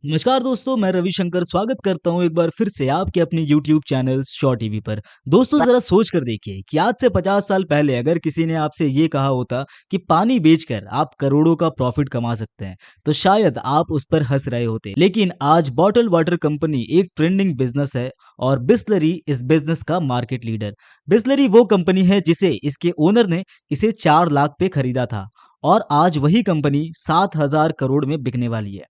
नमस्कार दोस्तों, मैं रविशंकर स्वागत करता हूं एक बार फिर से आपके अपने YouTube चैनल शॉ टीवी पर। दोस्तों जरा सोच कर देखिए कि आज से 50 साल पहले अगर किसी ने आपसे ये कहा होता कि पानी बेचकर आप करोड़ों का प्रॉफिट कमा सकते हैं, तो शायद आप उस पर हंस रहे होते। लेकिन आज बॉटल वाटर कंपनी एक ट्रेंडिंग बिजनेस है और बिस्लरी इस बिजनेस का मार्केट लीडर। बिस्लरी वो कंपनी है जिसे इसके ओनर ने इसे 4 लाख पे खरीदा था और आज वही कंपनी 7,000 करोड़ में बिकने वाली है।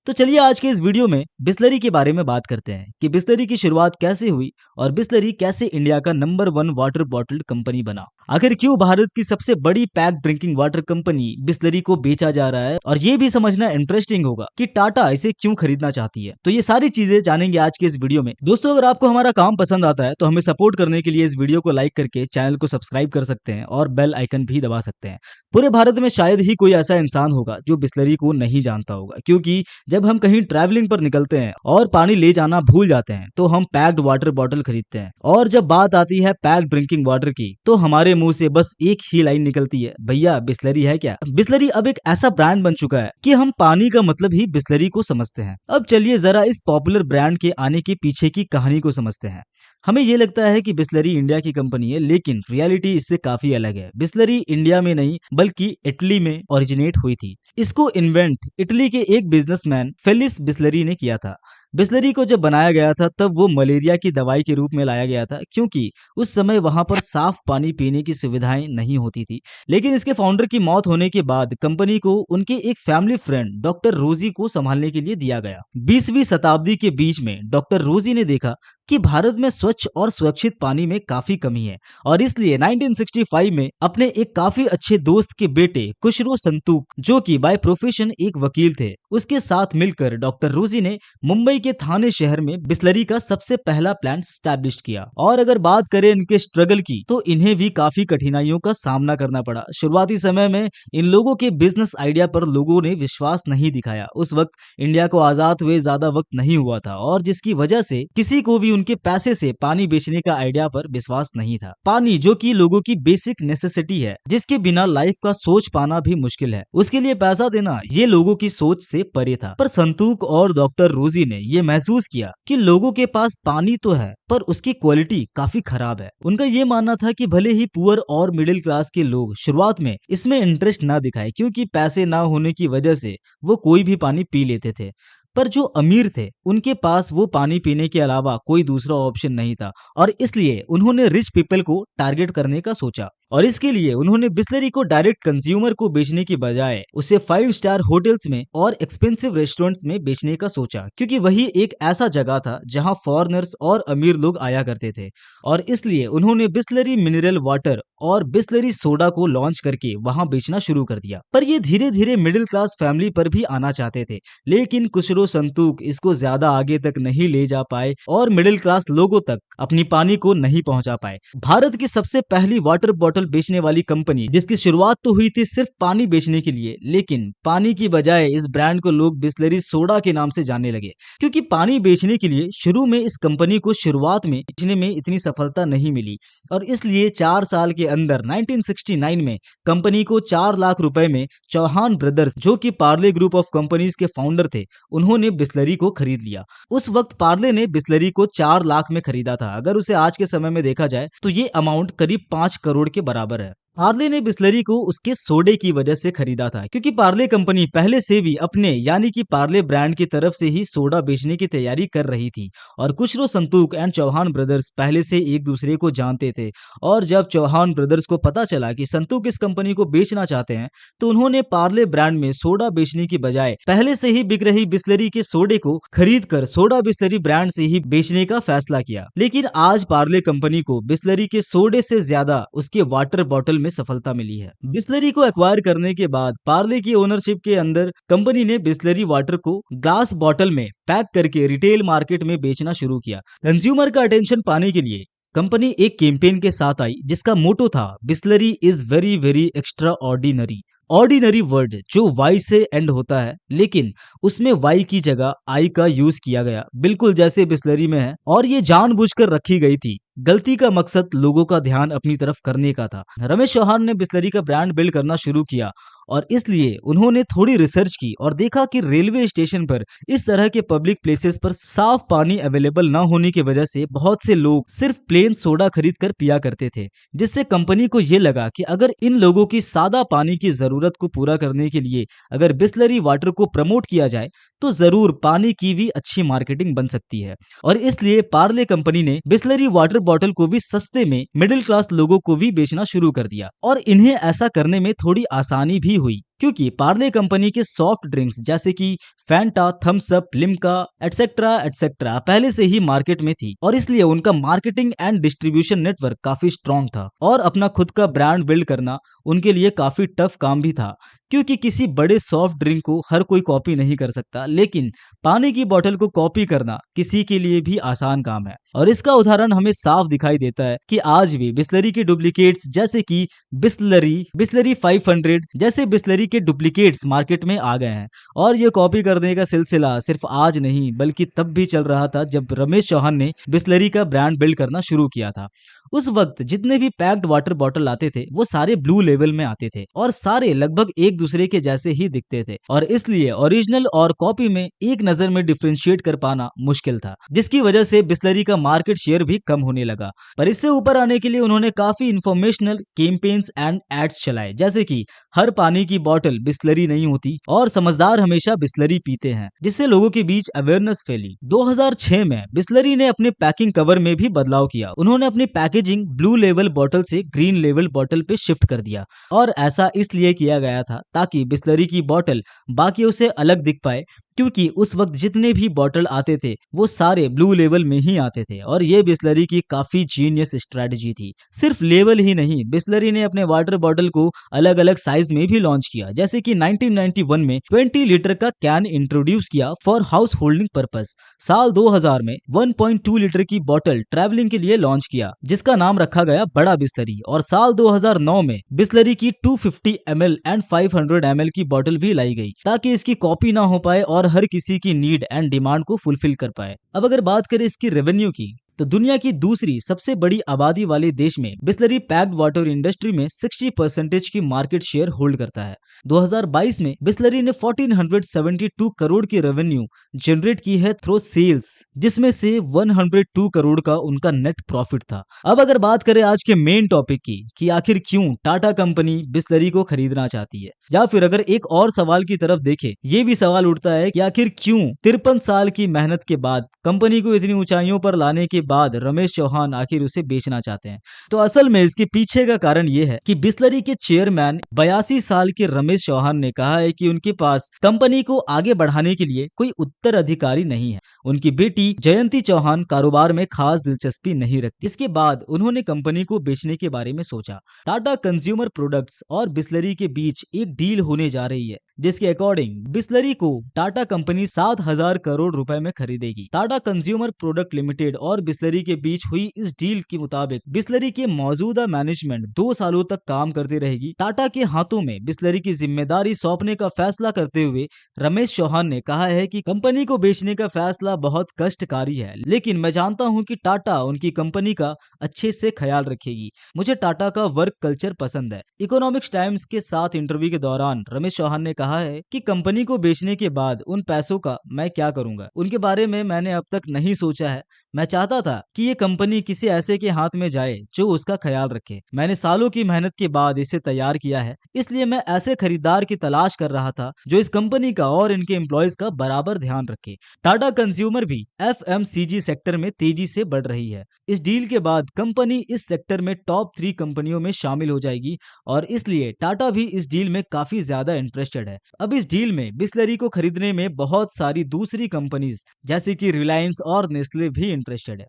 तो चलिए आज के इस वीडियो में बिस्लरी के बारे में बात करते हैं कि बिस्लरी की शुरुआत कैसे हुई और बिस्लरी कैसे इंडिया का नंबर 1 वाटर बॉटल कंपनी बना। आखिर क्यों भारत की सबसे बड़ी pack drinking water company Bisleri को बेचा जा रहा है, और ये भी समझना इंटरेस्टिंग होगा कि टाटा इसे क्यों खरीदना चाहती है। तो ये सारी चीजें जानेंगे आज के इस वीडियो में। दोस्तों अगर आपको हमारा काम पसंद आता है तो हमें सपोर्ट करने के लिए इस वीडियो को लाइक करके चैनल को सब्सक्राइब कर सकते हैं और बेल आइकन भी दबा सकते हैं। पूरे भारत में शायद ही कोई ऐसा इंसान होगा जो बिस्लरी को नहीं जानता होगा, क्योंकि जब हम कहीं ट्रैवलिंग पर निकलते हैं और पानी ले जाना भूल जाते हैं तो हम पैक्ड वाटर बॉटल खरीदते हैं, और जब बात आती है पैक्ड ड्रिंकिंग वाटर की तो हमारे मुंह से बस एक ही लाइन निकलती है, भैया बिस्लरी है क्या। बिस्लरी अब एक ऐसा ब्रांड बन चुका है कि हम पानी का मतलब ही बिस्लरी को समझते हैं। अब चलिए जरा इस पॉपुलर ब्रांड के आने के पीछे की कहानी को समझते हैं। हमें ये लगता है कि बिस्लरी इंडिया की कंपनी है, लेकिन रियलिटी इससे काफी अलग है। बिस्लरी इंडिया में नहीं बल्कि इटली में ओरिजिनेट हुई थी। इसको इन्वेंट इटली के एक बिजनेसमैन फेलिस बिस्लरी ने किया था। बिस्लरी को जब बनाया गया था तब वो मलेरिया की दवाई के रूप में लाया गया था, क्योंकि उस समय वहां पर साफ पानी पीने की सुविधाएं नहीं होती थी। लेकिन इसके फाउंडर की मौत होने के बाद कंपनी को उनके एक फैमिली फ्रेंड डॉक्टर रोजी को संभालने के लिए दिया गया। 20वीं शताब्दी के बीच में डॉक्टर रोजी ने देखा कि भारत में स्वच्छ और सुरक्षित पानी में काफी कमी है, और इसलिए 1965 में अपने एक काफी अच्छे दोस्त के बेटे खुशरो संतूक, जो कि बाय प्रोफेशन एक वकील थे, उसके साथ मिलकर डॉक्टर रोजी ने मुंबई के थाने शहर में बिस्लरी का सबसे पहला प्लांट स्टैब्लिश किया। और अगर बात करें इनके स्ट्रगल की तो इन्हें भी काफी कठिनाइयों का सामना करना पड़ा। शुरुआती समय में इन लोगों के बिजनेस आइडिया पर लोगों ने विश्वास नहीं दिखाया। उस वक्त इंडिया को आजाद हुए ज्यादा वक्त नहीं हुआ था, और जिसकी वजह से किसी को भी उनके पैसे से पानी बेचने का आइडिया पर विश्वास नहीं था। पानी जो कि लोगों की बेसिक नेसेसिटी है, जिसके बिना लाइफ का सोच पाना भी मुश्किल है, उसके लिए पैसा देना ये लोगों की सोच से परे था। पर संतूक और डॉक्टर रोजी ने ये महसूस किया कि लोगों के पास पानी तो है पर उसकी क्वालिटी काफी खराब है। उनका ये मानना था कि भले ही पुअर और मिडिल क्लास के लोग शुरुआत में इसमें इंटरेस्ट ना दिखाए, क्योंकि पैसे ना होने की वजह से वो कोई भी पानी पी लेते थे, पर जो अमीर थे उनके पास वो पानी पीने के अलावा कोई दूसरा ऑप्शन नहीं था, और इसलिए उन्होंने रिच पीपल को टारगेट करने का सोचा। और इसके लिए उन्होंने बिस्लरी को डायरेक्ट कंज्यूमर को बेचने की बजाय उसे 5 स्टार होटल्स में और एक्सपेंसिव रेस्टोरेंट्स में बेचने का सोचा, क्योंकि वही एक ऐसा जगह था जहां फॉरेनर्स और अमीर लोग आया करते थे। और इसलिए उन्होंने बिस्लरी मिनरल वाटर और बिस्लरी सोडा को लॉन्च करके वहां बेचना शुरू कर दिया। पर ये धीरे धीरे मिडिल क्लास फैमिली पर भी आना चाहते थे, लेकिन खुशरो संतूक इसको ज्यादा आगे तक नहीं ले जा पाए और मिडिल क्लास लोगों तक अपनी पानी को नहीं पहुंचा पाए। भारत की सबसे पहली वाटर बॉटल बेचने वाली कंपनी, जिसकी शुरुआत तो हुई थी सिर्फ पानी बेचने के लिए, लेकिन पानी की बजाय इस ब्रांड को लोग बिस्लरी सोडा के नाम से जानने लगे, क्योंकि पानी बेचने के लिए शुरू में इस कंपनी को शुरुआत में बेचने में इतनी सफलता नहीं मिली, और इसलिए 4 साल के अंदर 1969 में कंपनी को 4 लाख रुपए में चौहान ब्रदर्स, जो कि पार्ले ग्रुप ऑफ कंपनीज के फाउंडर थे, उन्होंने बिस्लरी को खरीद लिया। उस वक्त पार्ले ने बिस्लरी को 4 लाख में खरीदा था। अगर उसे आज के समय में देखा जाए तो ये अमाउंट करीब 5 करोड़ के बराबर है। पार्ले ने बिस्लरी को उसके सोडे की वजह से खरीदा था, क्योंकि पार्ले कंपनी पहले से भी अपने यानी कि पार्ले ब्रांड की तरफ से ही सोडा बेचने की तैयारी कर रही थी, और खुशरो संतूक एंड चौहान ब्रदर्स पहले से एक दूसरे को जानते थे। और जब चौहान ब्रदर्स को पता चला कि संतूक इस कंपनी को बेचना चाहते हैं, तो उन्होंने पार्ले ब्रांड में सोडा बेचने की बजाय पहले से ही बिक रही बिस्लरी के सोडे को खरीद कर सोडा बिस्लरी ब्रांड से ही बेचने का फैसला किया। लेकिन आज पार्ले कंपनी को बिस्लरी के सोडे से ज्यादा उसके वाटर बॉटल में सफलता मिली है। बिस्लरी को एक्वायर करने के बाद पार्ले की ओनरशिप के अंदर कंपनी ने बिस्लरी वाटर को ग्लास बॉटल में पैक करके रिटेल मार्केट में बेचना शुरू किया। कंज्यूमर का अटेंशन पाने के लिए कंपनी एक कैंपेन के साथ आई, जिसका मोटो था Bisleri is very very extra ordinary. Ordinary word जो वाई से एंड होता है, लेकिन उसमें वाई की जगह आई का यूज किया गया, बिल्कुल जैसे बिस्लरी में है, और ये जानबूझकर रखी गई थी। गलती का मकसद लोगों का ध्यान अपनी तरफ करने का था। रमेश चौहान ने बिस्लरी का ब्रांड बिल्ड करना शुरू किया और इसलिए उन्होंने थोड़ी रिसर्च की और देखा कि रेलवे स्टेशन पर इस तरह के पब्लिक प्लेसेस पर साफ पानी अवेलेबल न होने की वजह से बहुत से लोग सिर्फ प्लेन सोडा खरीद कर पिया करते थे, जिससे कंपनी को ये लगा कि अगर इन लोगों की सादा पानी की जरूरत को पूरा करने के लिए अगर बिस्लरी वाटर को प्रमोट किया जाए तो जरूर पानी की भी अच्छी मार्केटिंग बन सकती है। और इसलिए पार्ले कंपनी ने बिस्लरी वाटर बॉटल को भी सस्ते में मिडिल क्लास लोगों को भी बेचना शुरू कर दिया और इन्हें ऐसा करने में थोड़ी आसानी भी हुई, क्योंकि पार्ले कंपनी के सॉफ्ट ड्रिंक्स जैसे कि Fanta, Thums Up, Limca etcetera etcetera पहले से ही मार्केट में थी और इसलिए उनका मार्केटिंग एंड डिस्ट्रीब्यूशन नेटवर्क काफी स्ट्रॉन्ग था और अपना खुद का ब्रांड बिल्ड करना उनके लिए काफी टफ काम भी था, क्योंकि किसी बड़े सॉफ्ट ड्रिंक को हर कोई कॉपी नहीं कर सकता, लेकिन पानी की बोतल को कॉपी करना किसी के लिए भी आसान काम है। और इसका उदाहरण हमें साफ दिखाई देता है कि आज भी बिस्लरी के डुप्लीकेट्स जैसे कि बिस्लरी 500 जैसे बिस्लरी के डुप्लीकेट्स मार्केट में आ गए हैं। और ये कॉपी करने का सिलसिला सिर्फ आज नहीं बल्कि तब भी चल रहा था जब रमेश चौहान ने बिस्लरी का ब्रांड बिल्ड करना शुरू किया था। उस वक्त जितने भी पैक्ड वाटर बॉटल आते थे वो सारे ब्लू लेवल में आते थे और सारे लगभग एक दूसरे के जैसे ही दिखते थे और इसलिए ओरिजिनल और कॉपी में एक नजर में डिफरेंशिएट कर पाना मुश्किल था, जिसकी वजह से बिस्लरी का मार्केट शेयर भी कम होने लगा। पर इससे ऊपर आने के लिए उन्होंने काफी इंफॉर्मेशनल कैंपेन्स एंड एड्स चलाए, जैसे कि हर पानी की बोतल बिस्लरी नहीं होती और समझदार हमेशा बिस्लरी पीते हैं, जिससे लोगों के बीच अवेयरनेस फैली। 2006 में बिस्लरी ने अपने पैकिंग कवर में भी बदलाव किया। उन्होंने अपनी पैकेजिंग ब्लू लेवल बॉटल से ग्रीन लेवल बॉटल पे शिफ्ट कर दिया और ऐसा इसलिए किया गया था ताकि बिस्लरी की बॉटल बाकियों से अलग दिख पाए, क्योंकि उस वक्त जितने भी बॉटल आते थे वो सारे ब्लू लेवल में ही आते थे और ये बिस्लरी की काफी जीनियस स्ट्रेटजी थी। सिर्फ लेवल ही नहीं, बिस्लरी ने अपने वाटर बॉटल को अलग अलग साइज में भी लॉन्च किया, जैसे कि 1991 में 20 लीटर का कैन इंट्रोड्यूस किया फॉर हाउस होल्डिंग पर्पस। साल 2000 में 1.2 लीटर की बॉटल ट्रैवलिंग के लिए लॉन्च किया, जिसका नाम रखा गया बड़ा बिस्लरी। और साल 2009 में बिस्लरी की 250 ml एंड 500 ml की बॉटल भी लाई गई ताकि इसकी कॉपी ना हो पाए और हर किसी की नीड एंड डिमांड को फुलफिल कर पाए। अब अगर बात करें इसकी रेवेन्यू की, तो दुनिया की दूसरी सबसे बड़ी आबादी वाले देश में बिस्लरी पैक्ड वाटर इंडस्ट्री में 60% की मार्केट शेयर होल्ड करता है। 2022 में बिस्लरी ने 1472 करोड़ की रेवेन्यू जनरेट की है थ्रू सेल्स, जिसमें से 102 करोड़ का उनका नेट प्रॉफिट था। अब अगर बात करें आज के मेन टॉपिक की कि आखिर क्यों टाटा कंपनी बिस्लरी को खरीदना चाहती है, या फिर अगर एक और सवाल की तरफ देखें, ये भी सवाल उठता है कि आखिर क्यों 53 साल की मेहनत के बाद कंपनी को इतनी ऊंचाइयों पर लाने के बाद रमेश चौहान आखिर उसे बेचना चाहते हैं। तो असल में इसके पीछे का कारण यह है कि बिस्लरी के चेयरमैन 82 साल के रमेश चौहान ने कहा है कि उनके पास कंपनी को आगे बढ़ाने के लिए कोई उत्तराधिकारी नहीं है। उनकी बेटी जयंती चौहान कारोबार में खास दिलचस्पी नहीं रखती। इसके बाद उन्होंने कंपनी को बेचने के बारे में सोचा। टाटा कंज्यूमर प्रोडक्ट्स और बिस्लरी के बीच एक डील होने जा रही है, जिसके अकॉर्डिंग बिस्लरी को टाटा कंपनी 7,000 करोड़ रुपए में खरीदेगी। टाटा कंज्यूमर प्रोडक्ट लिमिटेड और बिस्लरी के बीच हुई इस डील के मुताबिक बिस्लरी के मौजूदा मैनेजमेंट 2 सालों तक काम करती रहेगी। टाटा के हाथों में बिस्लरी की जिम्मेदारी सौंपने का फैसला करते हुए रमेश चौहान ने कहा है कि कंपनी को बेचने का फैसला बहुत कष्टकारी है, लेकिन मैं जानता हूं कि टाटा उनकी कंपनी का अच्छे से ख्याल रखेगी। मुझे टाटा का वर्क कल्चर पसंद है। इकोनॉमिक्स टाइम्स के साथ इंटरव्यू के दौरान रमेश चौहान ने कहा है कि कंपनी को बेचने के बाद उन पैसों का मैं क्या करूंगा, उनके बारे में मैंने अब तक नहीं सोचा है। मैं चाहता था कि ये कंपनी किसी ऐसे के हाथ में जाए जो उसका ख्याल रखे। मैंने सालों की मेहनत के बाद इसे तैयार किया है, इसलिए मैं ऐसे खरीदार की तलाश कर रहा था जो इस कंपनी का और इनके एम्प्लॉयज का बराबर ध्यान रखे। टाटा कंज्यूमर भी FMCG सेक्टर में तेजी से बढ़ रही है। इस डील के बाद कंपनी इस सेक्टर में टॉप 3 कंपनियों में शामिल हो जाएगी और इसलिए टाटा भी इस डील में काफी ज्यादा इंटरेस्टेड है। अब इस डील में बिस्लरी को खरीदने में बहुत सारी दूसरी कंपनीज जैसे कि रिलायंस और नेस्ले भी इंटरेस्टेड है।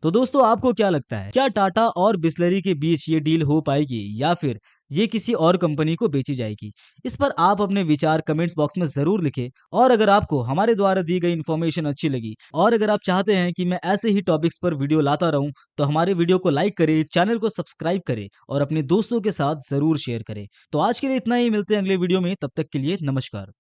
तो दोस्तों आपको क्या लगता है, क्या टाटा और बिस्लरी के बीच ये डील हो पाएगी या फिर ये किसी और कंपनी को बेची जाएगी? इस पर आप अपने विचार कमेंट्स बॉक्स में जरूर लिखें। और अगर आपको हमारे द्वारा दी गई इन्फॉर्मेशन अच्छी लगी और अगर आप चाहते हैं कि मैं ऐसे ही टॉपिक्स पर वीडियो लाता रहूं, तो हमारे वीडियो को लाइक करें, चैनल को सब्सक्राइब करें और अपने दोस्तों के साथ जरूर शेयर करें। तो आज के लिए इतना ही, मिलते हैं अगले वीडियो में, तब तक के लिए नमस्कार।